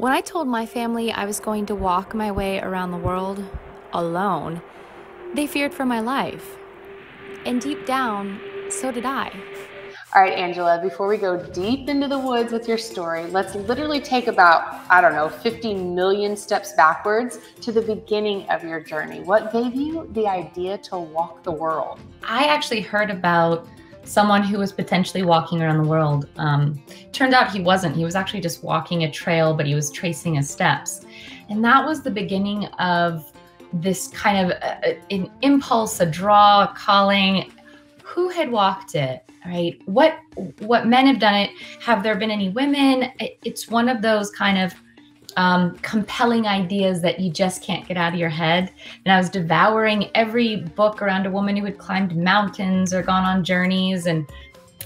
When I told my family I was going to walk my way around the world alone, they feared for my life. And deep down, so did I. All right, Angela, before we go deep into the woods with your story, let's literally take about, I don't know, 50 million steps backwards to the beginning of your journey. What gave you the idea to walk the world? I actually heard about someone who was potentially walking around the world. Turned out he wasn't. He was actually just walking a trail, but he was tracing his steps. And that was the beginning of this kind of an impulse, a draw, a calling. Who had walked it, right? What men have done it? Have there been any women? It's one of those kind of compelling ideas that you just can't get out of your head. And I was devouring every book around a woman who had climbed mountains or gone on journeys. And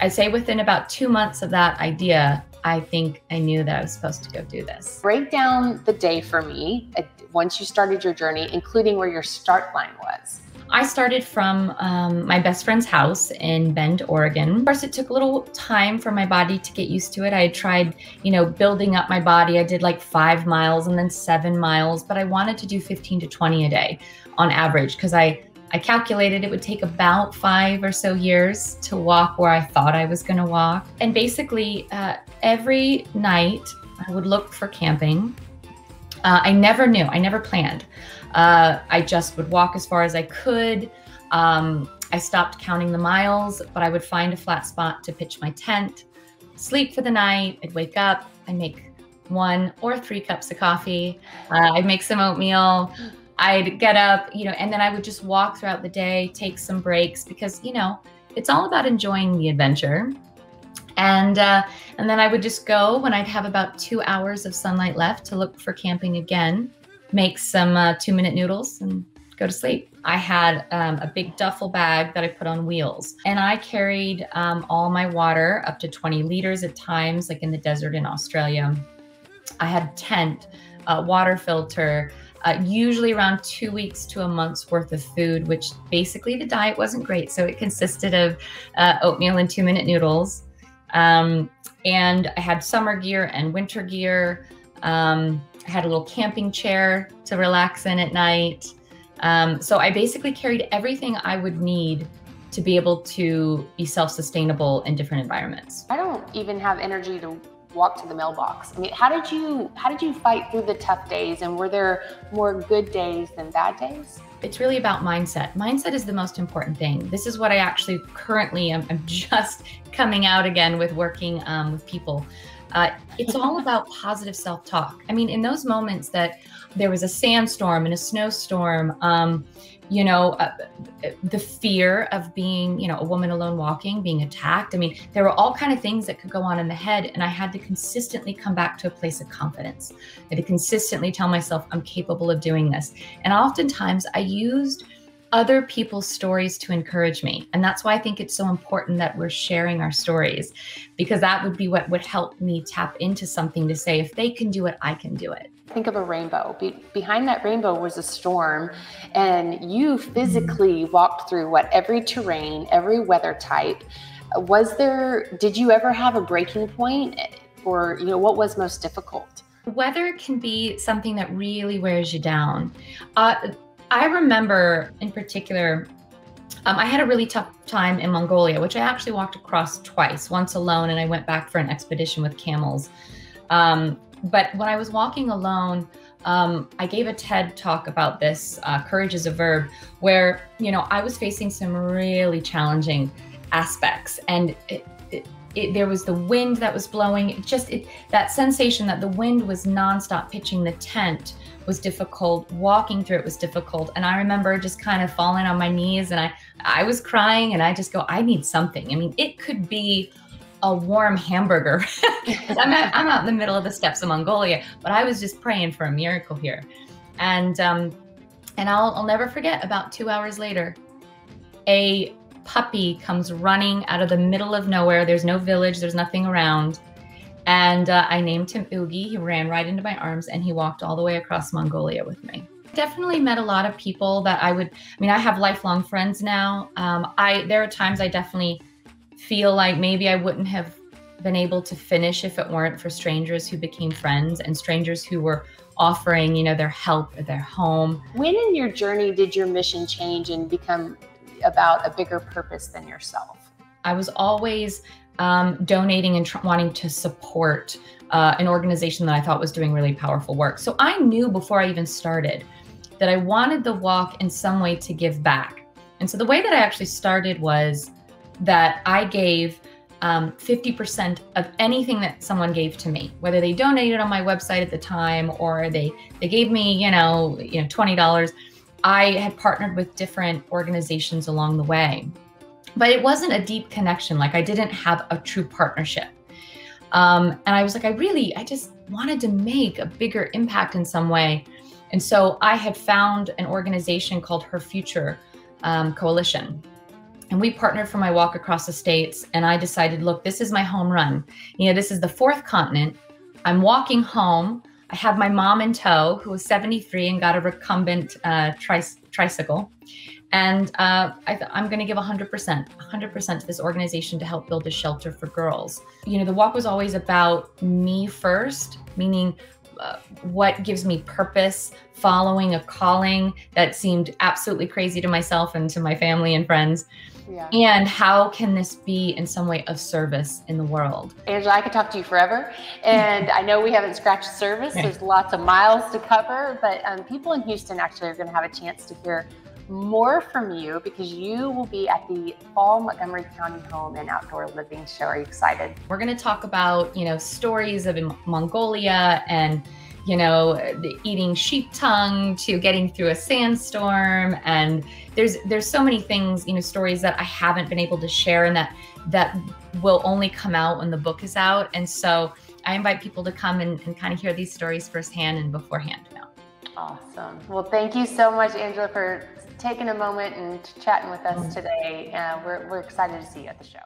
I'd say within about 2 months of that idea, I think I knew that I was supposed to go do this. Break down the day for me once you started your journey, including where your start line was. I started from my best friend's house in Bend, Oregon. Of course, it took a little time for my body to get used to it. I had tried, building up my body. I did like 5 miles and then 7 miles, but I wanted to do 15 to 20 a day on average because I calculated it would take about 5 or so years to walk where I thought I was going to walk. And basically, every night I would look for camping. I never knew. I never planned. I just would walk as far as I could. I stopped counting the miles, but I would find a flat spot to pitch my tent, sleep for the night. I'd wake up, I'd make 1 or 3 cups of coffee. I'd make some oatmeal. I'd get up, and then I would just walk throughout the day, take some breaks because, it's all about enjoying the adventure. And then I would just go when I'd have about 2 hours of sunlight left to look for camping again, make some 2-minute noodles and go to sleep. I had a big duffel bag that I put on wheels, and I carried all my water, up to 20 liters at times, like in the desert in Australia. I had a tent, a water filter, usually around 2 weeks to a month's worth of food, which basically the diet wasn't great. So it consisted of oatmeal and 2-minute noodles. And I had summer gear and winter gear. I had a little camping chair to relax in at night. So I basically carried everything I would need to be able to be self-sustainable in different environments. I don't even have energy to walk to the mailbox. I mean, how did you fight through the tough days, and were there more good days than bad days? It's really about mindset. Mindset is the most important thing. This is what I actually currently I'm just coming out again with working with people. It's all about positive self-talk. I mean, in those moments that there was a sandstorm and a snowstorm, the fear of being, a woman alone walking, being attacked. I mean, there were all kinds of things that could go on in the head, and I had to consistently come back to a place of confidence. I had to consistently tell myself I'm capable of doing this. And oftentimes I used other people's stories to encourage me. And that's why I think it's so important that we're sharing our stories, because that would be what would help me tap into something to say, if they can do it, I can do it. Think of a rainbow. Behind that rainbow was a storm, and you physically walked through every terrain, every weather type. Did you ever have a breaking point, or, what was most difficult? Weather can be something that really wears you down. I remember in particular, I had a really tough time in Mongolia, which I actually walked across twice, once alone, and I went back for an expedition with camels. But when I was walking alone, I gave a TED talk about this, Courage is a Verb, where, I was facing some really challenging aspects. And there was the wind that was blowing, that sensation that the wind was nonstop. Pitching the tent was difficult, walking through it was difficult. And I remember just kind of falling on my knees, and I was crying, and I just go, I need something. I mean, it could be a warm hamburger. I'm out in the middle of the steppes of Mongolia, but I was just praying for a miracle here. And I'll never forget, about 2 hours later, a puppy comes running out of the middle of nowhere. There's no village, there's nothing around. And I named him Oogie. He ran right into my arms, and he walked all the way across Mongolia with me. Definitely met a lot of people that I have lifelong friends now. There are times I definitely feel like maybe I wouldn't have been able to finish if it weren't for strangers who became friends and strangers who were offering, their help at their home. When in your journey did your mission change and become about a bigger purpose than yourself? I was always donating and wanting to support an organization that I thought was doing really powerful work. So I knew before I even started that I wanted the walk in some way to give back. And so the way that I actually started was that I gave 50% of anything that someone gave to me, whether they donated on my website at the time or they gave me, $20. I had partnered with different organizations along the way, but it wasn't a deep connection. Like I didn't have a true partnership. And I was like, I just wanted to make a bigger impact in some way. And so I had found an organization called Her Future Coalition. And we partnered for my walk across the states. And I decided, look, this is my home run. This is the 4th continent. I'm walking home. I have my mom in tow, who was 73 and got a recumbent tricycle. And I'm going to give 100% to this organization to help build a shelter for girls. The walk was always about me first, meaning what gives me purpose, following a calling that seemed absolutely crazy to myself and to my family and friends. Yeah. And how can this be in some way of service in the world? Angela, I could talk to you forever. And I know we haven't scratched the surface. There's lots of miles to cover, but people in Houston actually are going to have a chance to hear more from you because you will be at the Fall Montgomery County Home and Outdoor Living Show. Are you excited? We're going to talk about, stories of Mongolia and, eating sheep tongue to getting through a sandstorm. And there's so many things, stories that I haven't been able to share and that will only come out when the book is out. And so I invite people to come and kind of hear these stories firsthand and beforehand. Awesome. Well, thank you so much, Angela, for taking a moment and chatting with us today. We're excited to see you at the show.